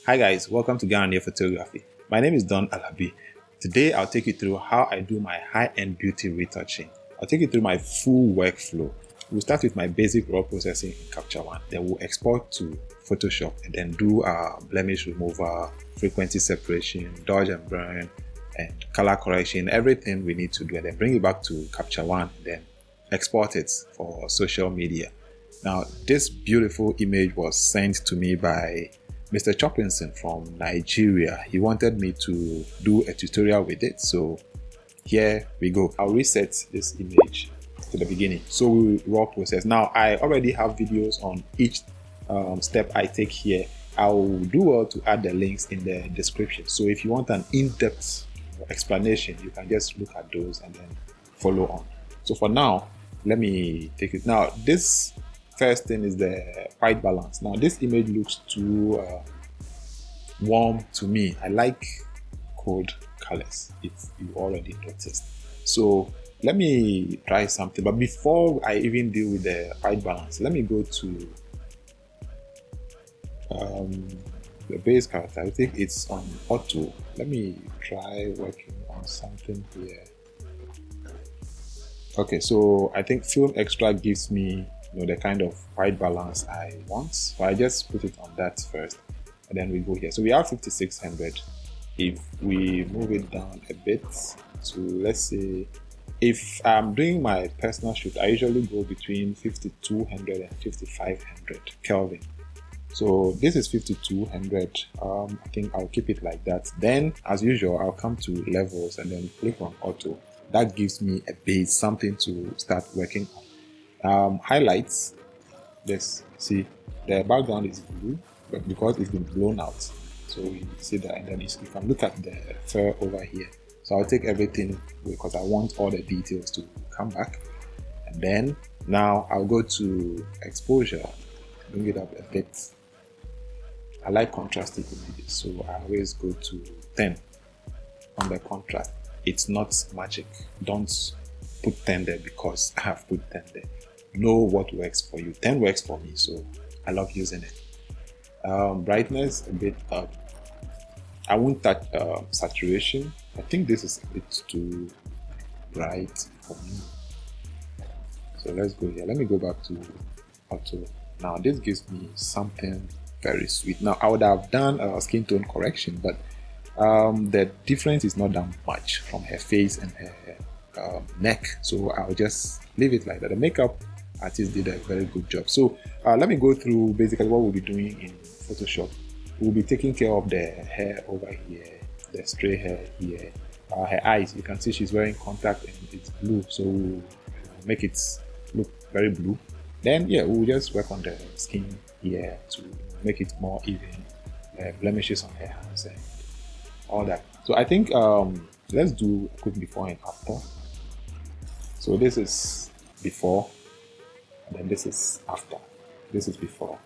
Hi guys, welcome to Ghananie Photography. My name is Don Alabi. Today I'll take you through how I do my high-end beauty retouching. I'll take you through my full workflow. We'll start with my basic raw processing in Capture One, then we'll export to Photoshop and then do blemish removal, frequency separation, dodge and burn, and color correction, everything we need to do, and then bring it back to Capture One, then export it for social media. Now, this beautiful image was sent to me by Mr. Chopinson from Nigeria. He wanted me to do a tutorial with it, so here we go. I'll reset this image to the beginning. So we raw process. Now I already have videos on each step I take here. I'll do well to add the links in the description. So if you want an in-depth explanation, you can just look at those and then follow on. So for now, let me take it. Now this first thing is the white balance. Now this image looks too warm to me. I like cold colors, if you already noticed. So let me try something, but before I even deal with the white balance, let me go to the base characteristic. It's on auto. Let me try working on something here. Okay, so I think film extract gives me the kind of white balance I want. So I just put it on that first, and then we go here. So we have 5600. If we move it down a bit to, let's say, if I'm doing my personal shoot, I usually go between 5200 and 5500 Kelvin. So this is 5200. I think I'll keep it like that. Then, as usual, I'll come to levels and then click on auto. That gives me a base, something to start working on. Highlights, this, see the background is blue, but because it's been blown out, so you see that. And then you can look at the fur over here. So I'll take everything because I want all the details to come back. And then now I'll go to exposure, bring it up a bit. I like contrasting images, so I always go to 10 on the contrast. It's not magic. Don't put 10 there because I have put 10 there. Know what works for you. 10 works for me, so I love using it. Brightness a bit up. I won't touch saturation. I think this is a bit too bright for me. So let's go here. Let me go back to auto. Now this gives me something very sweet. Now I would have done a skin tone correction, but the difference is not that much from her face and her neck, so I'll just leave it like that. The makeup artist did a very good job. So let me go through basically what we'll be doing in Photoshop. We'll be taking care of the hair over here, the stray hair here, her eyes. You can see she's wearing contact and it's blue, so we'll make it look very blue. Then we'll just work on the skin here to make it more even, blemishes on her hands and all that. So I think let's do a quick before and after. So this is before, and then this is after. This is before,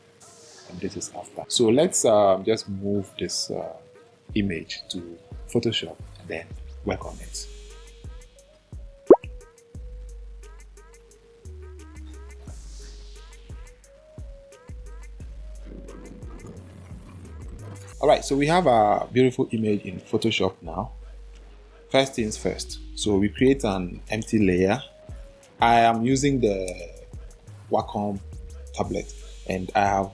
and this is after. So let's just move this image to Photoshop and then work on it. Alright, so we have a beautiful image in Photoshop now. First things first, so we create an empty layer. I am using the Wacom tablet, and I have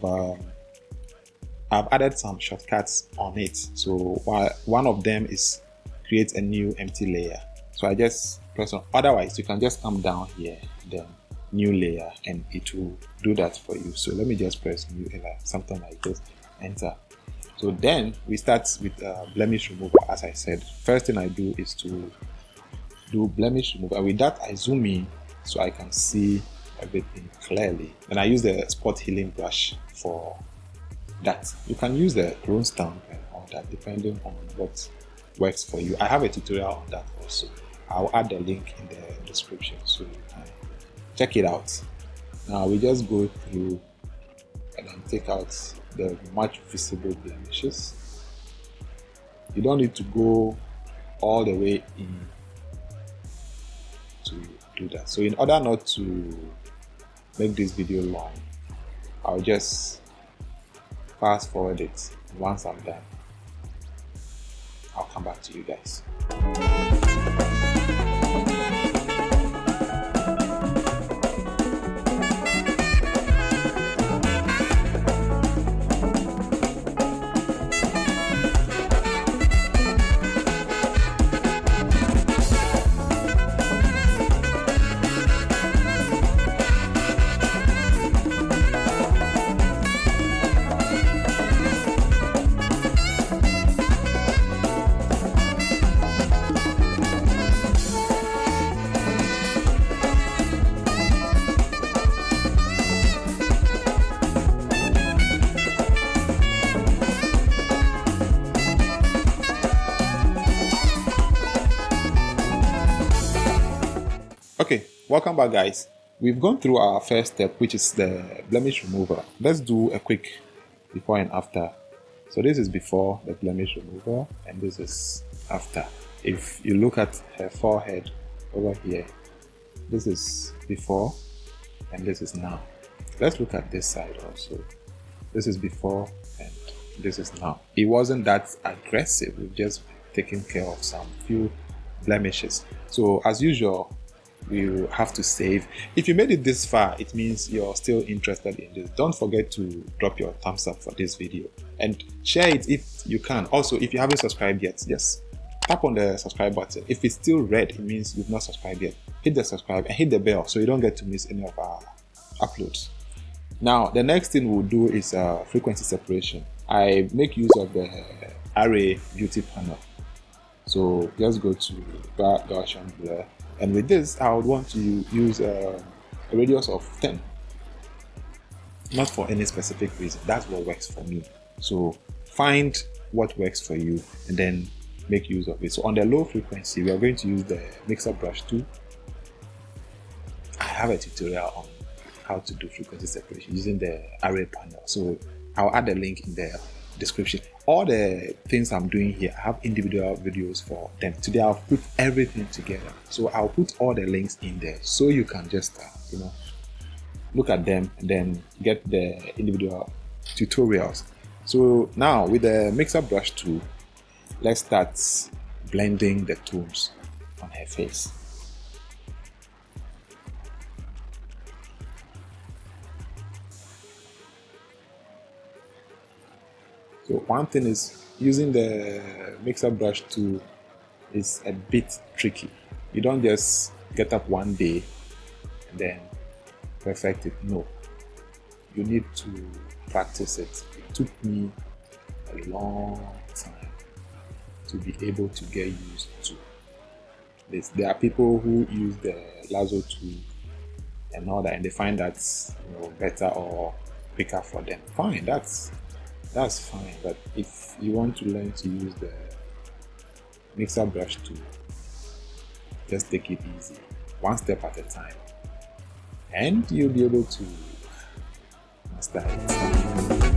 I've added some shortcuts on it. So one of them is create a new empty layer. So I just press on. Otherwise, you can just come down here, then new layer, and it will do that for you. So let me just press new layer, something like this, enter. So then we start with blemish removal. As I said, first thing I do is to do blemish removal. With that, I zoom in so I can see everything clearly. And I use the spot healing brush for that. You can use the clone stamp and all that depending on what works for you. I have a tutorial on that also. I'll add the link in the description so you can check it out. Now we just go through and then take out the much visible blemishes. You don't need to go all the way in to do that. So in order not to make this video long, I'll just fast forward it. Once I'm done, I'll come back to you guys. Okay, welcome back guys. We've gone through our first step, which is the blemish removal. Let's do a quick before and after. So this is before the blemish removal and this is after. If you look at her forehead over here, this is before and this is now. Let's look at this side also. This is before and this is now. It wasn't that aggressive. We've just taken care of some few blemishes. So as usual, we will have to save. If you made it this far, it means you're still interested in this. Don't forget to drop your thumbs up for this video and share it if you can. Also, if you haven't subscribed yet, just tap on the subscribe button. If it's still red, it means you've not subscribed yet. Hit the subscribe and hit the bell so you don't get to miss any of our uploads. Now, the next thing we'll do is frequency separation. I make use of the Array Beauty panel. So just go to Gaussian blur. And with this, I would want to use a radius of 10. Not for any specific reason. That's what works for me. So find what works for you and then make use of it. So on the low frequency, we are going to use the mixer brush tool. I have a tutorial on how to do frequency separation using the array panel. So I'll add a link in the description. All the things I'm doing here, I have individual videos for them. Today I'll put everything together. So I'll put all the links in there so you can just look at them and then get the individual tutorials. So now with the mixer brush tool, let's start blending the tones on her face. So one thing is using the mixer brush tool is a bit tricky. You don't just get up one day and then perfect it. No, you need to practice it. It took me a long time to be able to get used to this. There are people who use the lasso tool and all that and they find that's better or quicker for them. Fine, that's fine, but if you want to learn to use the mixer brush tool, just take it easy, one step at a time, and you'll be able to master it.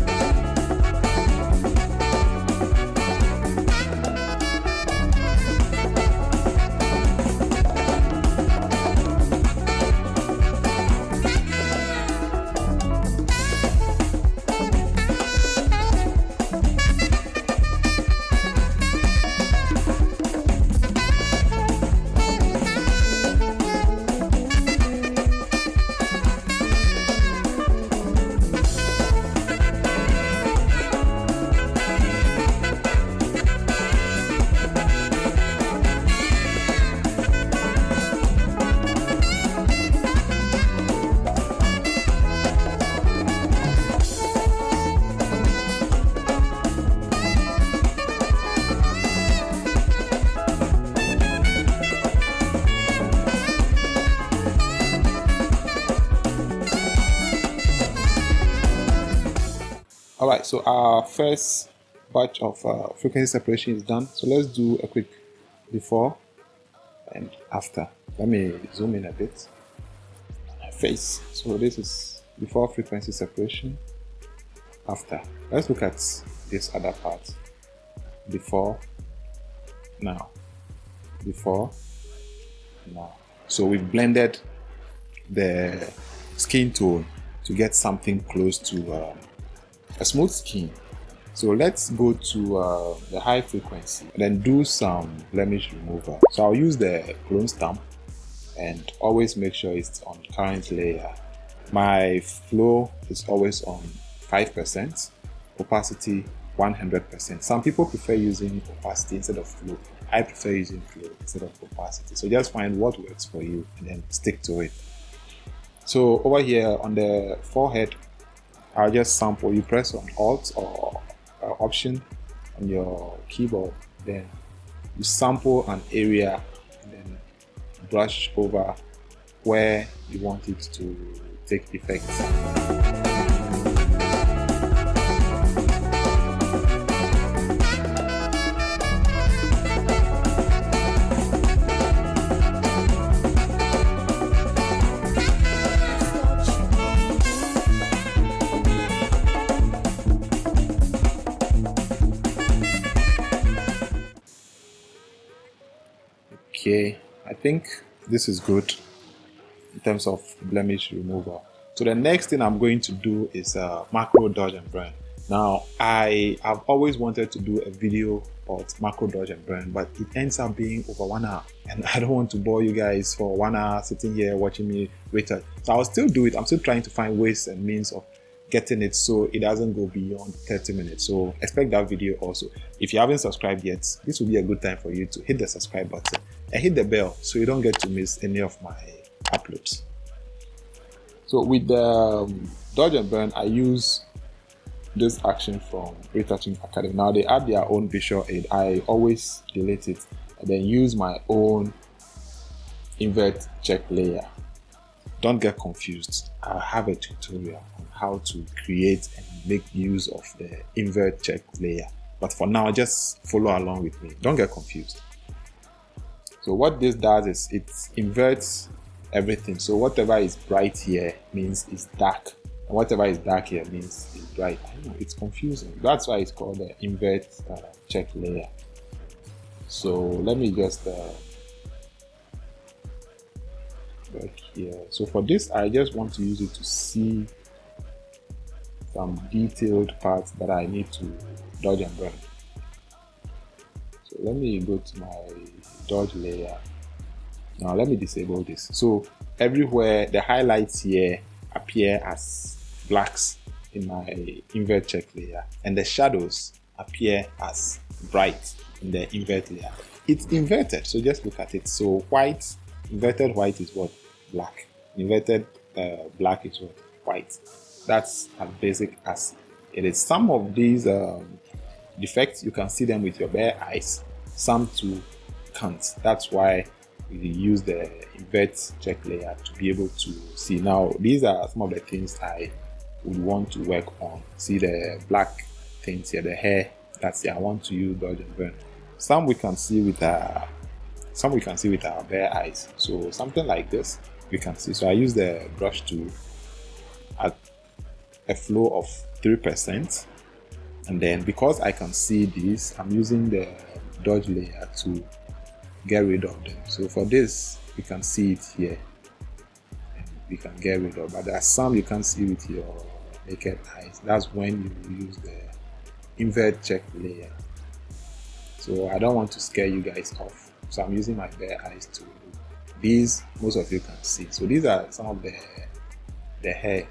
Alright, so our first batch of frequency separation is done. So let's do a quick before and after. Let me zoom in a bit on her face. So this is before frequency separation, after. Let's look at this other part. Before, now. Before, now. So we've blended the skin tone to get something close to a smooth skin. So let's go to the high frequency and then do some blemish removal. So I'll use the clone stamp and always make sure it's on current layer. My flow is always on 5%, opacity 100%. Some people prefer using opacity instead of flow. I prefer using flow instead of opacity. So just find what works for you and then stick to it. So over here on the forehead, I'll just sample. You press on Alt or Option on your keyboard, then you sample an area and then brush over where you want it to take effect. Okay, I think this is good in terms of blemish removal. So the next thing I'm going to do is macro dodge and burn. Now I have always wanted to do a video about macro dodge and burn, but it ends up being over 1 hour, and I don't want to bore you guys for 1 hour sitting here watching me retouch. So I'll still do it. I'm still trying to find ways and means of getting it so it doesn't go beyond 30 minutes. So expect that video also. If you haven't subscribed yet, this will be a good time for you to hit the subscribe button and hit the bell so you don't get to miss any of my uploads. So with the dodge and burn, I use this action from Retouching Academy. Now they add their own visual aid. I always delete it and then use my own invert check layer. Don't get confused. I have a tutorial on how to create and make use of the invert check layer. But for now, just follow along with me. Don't get confused. So what this does is it inverts everything. So whatever is bright here means it's dark, and whatever is dark here means it's bright. I know it's confusing. That's why it's called the invert check layer. So let me just back here. So for this, I just want to use it to see some detailed parts that I need to dodge and burn. So let me go to my dodge layer. Now let me disable this. So everywhere the highlights here appear as blacks in my invert check layer, and the shadows appear as bright in the invert layer. It's inverted, so just look at it. So white, inverted white is what? Black. Inverted black is what? White. That's as basic as it is. Some of these defects, you can see them with your bare eyes. Some too can't. That's why we use the invert check layer to be able to see. Now, these are some of the things I would want to work on. See the black things here, the hair. That's it. I want to use dodge and burn. Some we can see with our bare eyes. So something like this we can see. So I use the brush tool at a flow of 3%, and then because I can see this, I'm using the dodge layer to get rid of them. So for this, you can see it here, and we can get rid of. But there are some you can't see with your naked eyes. That's when you use the invert check layer. So I don't want to scare you guys off, so I'm using my bare eyes to do. These most of you can see. So these are some of the hair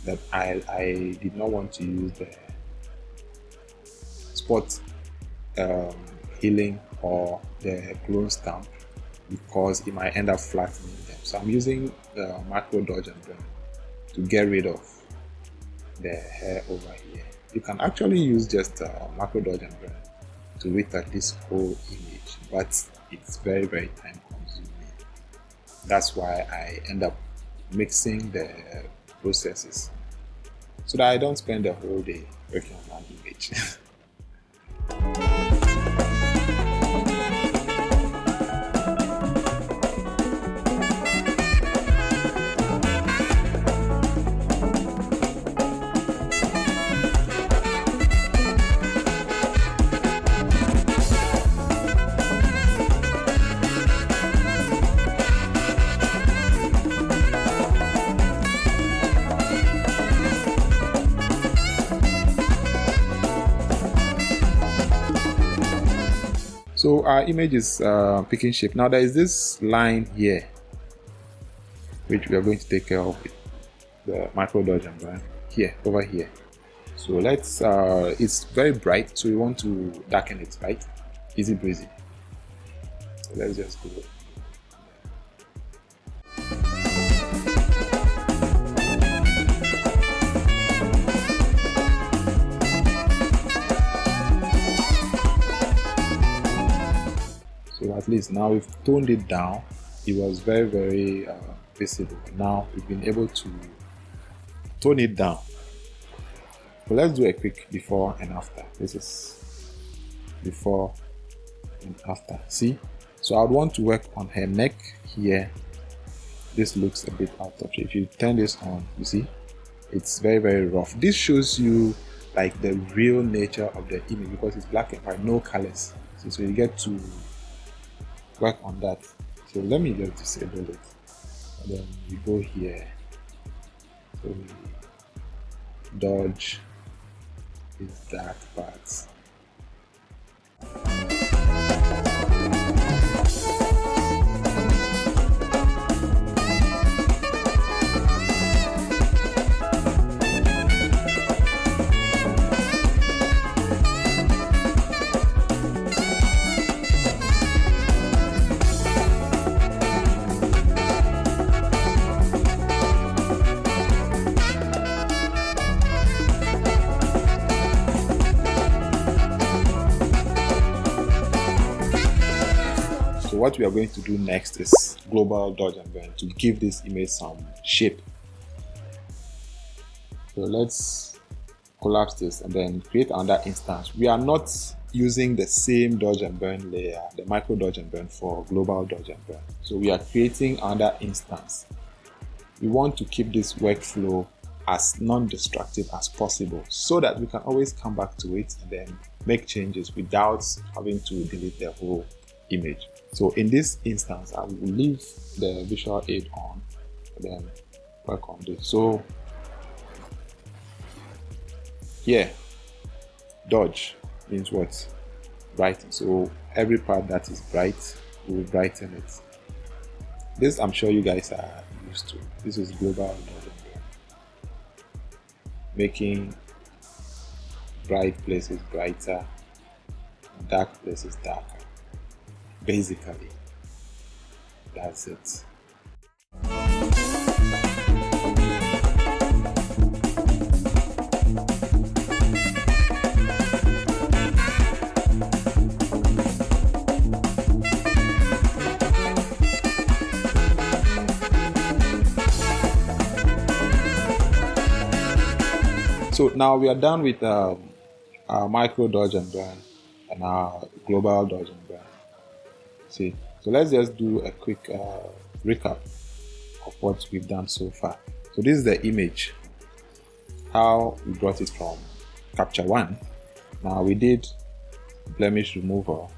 that I did not want to use the spot healing or the clone stamp because it might end up flattening them. So I'm using the macro dodge and burn to get rid of the hair over here. You can actually use just macro dodge and burn to retouch this whole image, but it's very, very time consuming. That's why I end up mixing the processes so that I don't spend the whole day working on one image. So our image is picking shape. Now there is this line here, which we are going to take care of with the micro dodge and burn here, over here. So let's, it's very bright, so we want to darken it, right? Easy breezy. So let's just do it. So at least now we've toned it down. It was very, very visible. Now we've been able to tone it down. So let's do a quick before and after. This is before and after. See? So I would want to work on her neck here. This looks a bit out of shape. If you turn this on, you see? It's very, very rough. This shows you like the real nature of the image because it's black and white, no colors. So you get to work on that. So let me just disable it. And then we go here. So we dodge these dark parts. What we are going to do next is global dodge and burn to give this image some shape. So let's collapse this and then create another instance. We are not using the same dodge and burn layer, the micro dodge and burn for global dodge and burn. So we are creating another instance. We want to keep this workflow as non-destructive as possible so that we can always come back to it and then make changes without having to delete the whole image. So in this instance, I will leave the visual aid on and then work on this. So here, dodge means what? Brighten. So every part that is bright, we will brighten it. This I'm sure you guys are used to. This is global dodge and burn. Making bright places brighter, dark places darker. Basically, that's it. So now we are done with our micro dodge and burn and our global dodge and burn. See, so let's just do a quick recap of what we've done so far. So this is the image, how we brought it from capture one. Now we did blemish removal,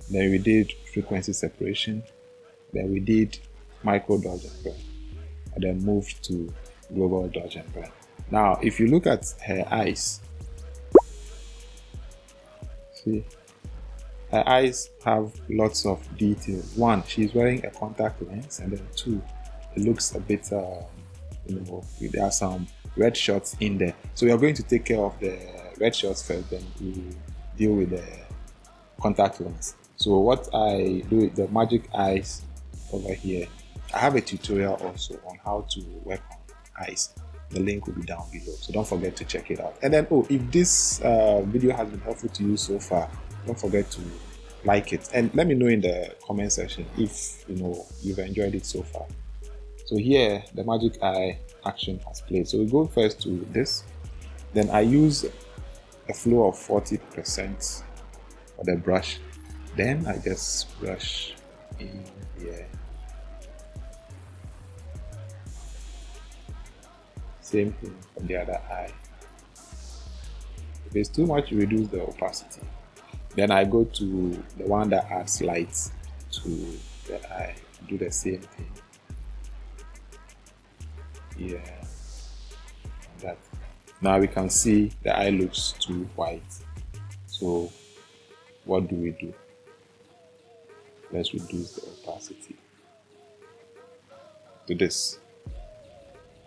then we did frequency separation, then we did micro dodge and burn, and then moved to global dodge and burn. Now if you look at her eyes, see, her eyes have lots of detail. One, she's wearing a contact lens, and then two, it looks a bit, there are some red shots in there. So we are going to take care of the red shots first, then we deal with the contact lens. So what I do with the magic eyes over here, I have a tutorial also on how to work on eyes. The link will be down below, so don't forget to check it out. And then, if this video has been helpful to you so far, don't forget to like it and let me know in the comment section if you've enjoyed it so far. So here the magic eye action has played. So we go first to this, then I use a flow of 40% for the brush, then I just brush in here. Same thing for the other eye. If it's too much, you reduce the opacity. Then I go to the one that adds light to the eye, do the same thing. Yeah, that. Now we can see the eye looks too white. So what do we do? Let's reduce the opacity to this.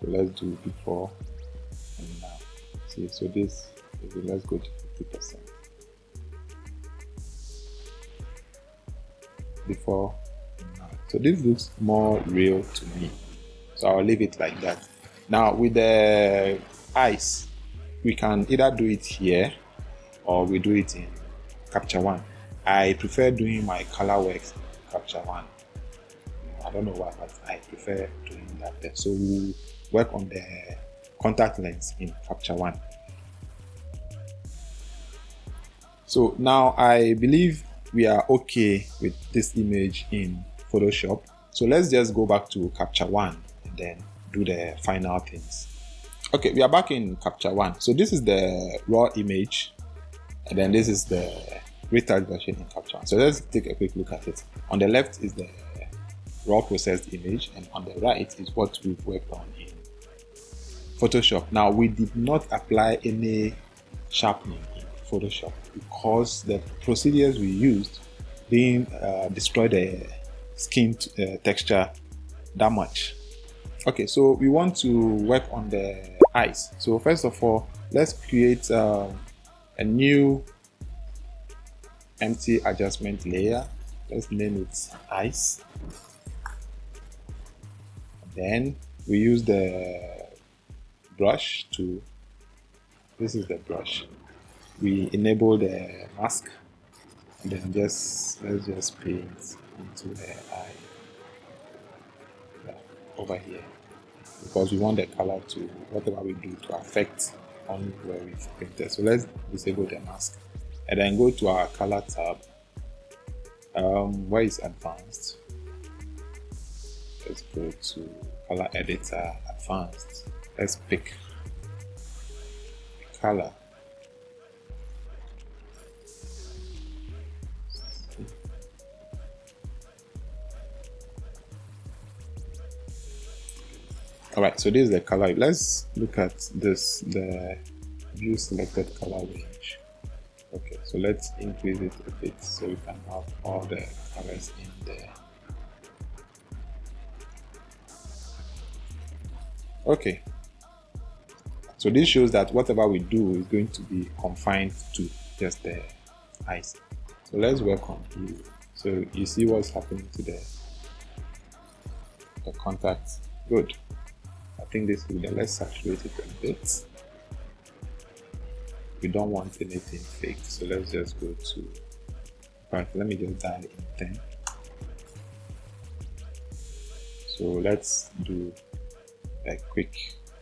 So let's do before and now. See, so this, let's go to 50%. Before and now. So this looks more real to me. So I'll leave it like that. Now with the eyes, we can either do it here or we do it in Capture One. I prefer doing my color works in Capture One. I don't know why, but I prefer doing that there. So we'll work on the contact lens in Capture One. So now I believe we are okay with this image in Photoshop. So let's just go back to Capture One and then do the final things. Okay, we are back in Capture One. So this is the raw image, and then this is the retouch version in Capture One. So let's take a quick look at it. On the left is the raw processed image, and on the right is what we've worked on in Photoshop. Now we did not apply any sharpening in Photoshop because the procedures we used didn't destroy the skin texture that much. Okay, so we want to work on the eyes. So first of all, let's create a new empty adjustment layer. Let's name it eyes. Then we use the brush to, this is the brush. We enable the mask, and then let's just paint into the eye over here, because we want the color to, whatever we do, to affect on where we've painted. So let's disable the mask and then go to our color tab. Where is advanced? Let's go to color editor, advanced. Let's pick color. All right, so this is the color. Let's look at this, the view selected color range. Okay, so let's increase it a bit so we can have all the colors in there. Okay, so this shows that whatever we do is going to be confined to just the eyes. So let's work on you. So you see what's happening to the contacts. Good. I think this will, let's saturate it a bit. We don't want anything fake, so let's just go to, right, let me just dial in 10. So let's do a quick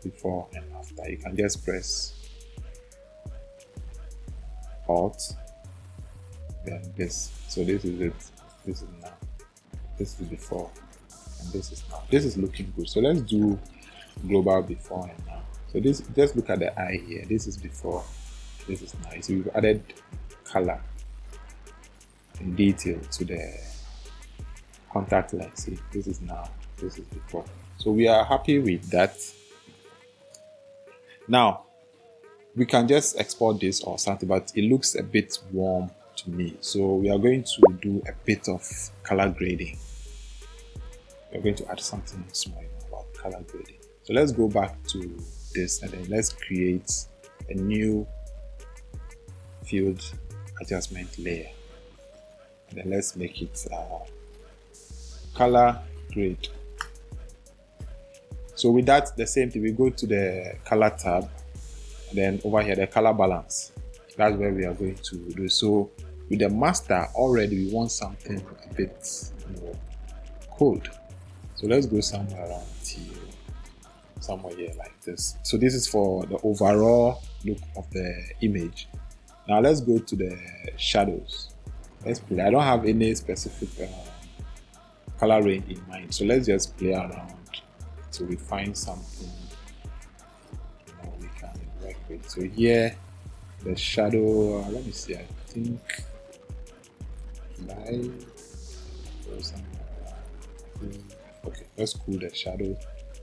before and after. You can just press Alt, then this. So this is it. This is now. This is before, and this is now. This is looking good. So let's do global before and now. So this, just look at the eye here. This is before, this is now. So we've added color and detail to the contact lens. See, this is now, this is before. So we are happy with that. Now we can just export this or something, but it looks a bit warm to me. So we are going to do a bit of color grading. We're going to add something small about color grading. So let's go back to this and then let's create a new field adjustment layer. And then let's make it color grade. So with that, the same thing, we go to the color tab, and then over here, the color balance. That's where we are going to do. So with the master already, we want something a bit cold. So let's go somewhere around here. Somewhere here like this. So this is for the overall look of the image. Now let's go to the shadows. Let's play. I don't have any specific color range in mind, so let's just play around till we find something we can work with. So here the shadow, let me see, I think light or somewhere around. Okay, let's cool the shadow.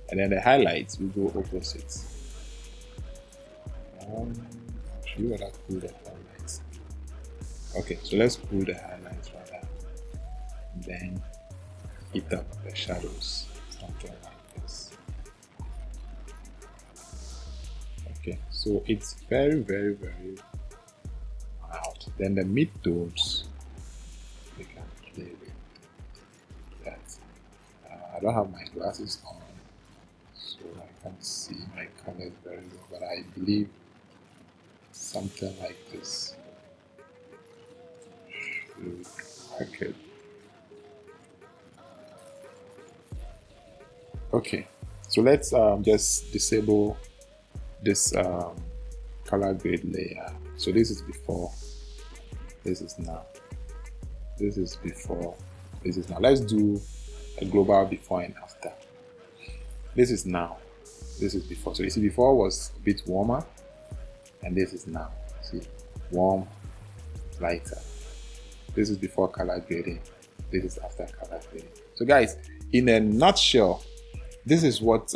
And then the highlights, we go opposite. Should we rather cool the highlights? Okay, so let's cool the highlights rather. and then hit up the shadows, something like this. Okay, so it's very, very, very mild. Then the mid-tones, we can play with that. I don't have my glasses on, so I can't see my colors very well, but I believe something like this should work it. Okay, so let's just disable this color grade layer. So this is before, this is now, this is before, this is now. Let's do a global before and after. This is now, this is before. So you see, before was a bit warmer, and this is now. See, warm, lighter. This is before color grading, this is after color grading. So guys, in a nutshell, this is what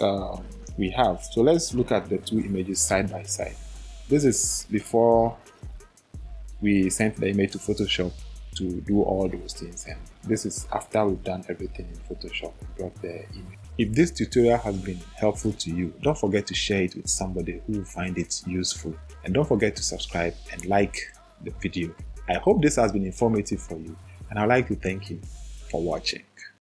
we have. So let's look at the two images side by side. This is before we sent the image to Photoshop to do all those things, and this is after we've done everything in Photoshop and brought the image. If this tutorial has been helpful to you, don't forget to share it with somebody who will find it useful, and don't forget to subscribe and like the video. I hope this has been informative for you, and I'd like to thank you for watching.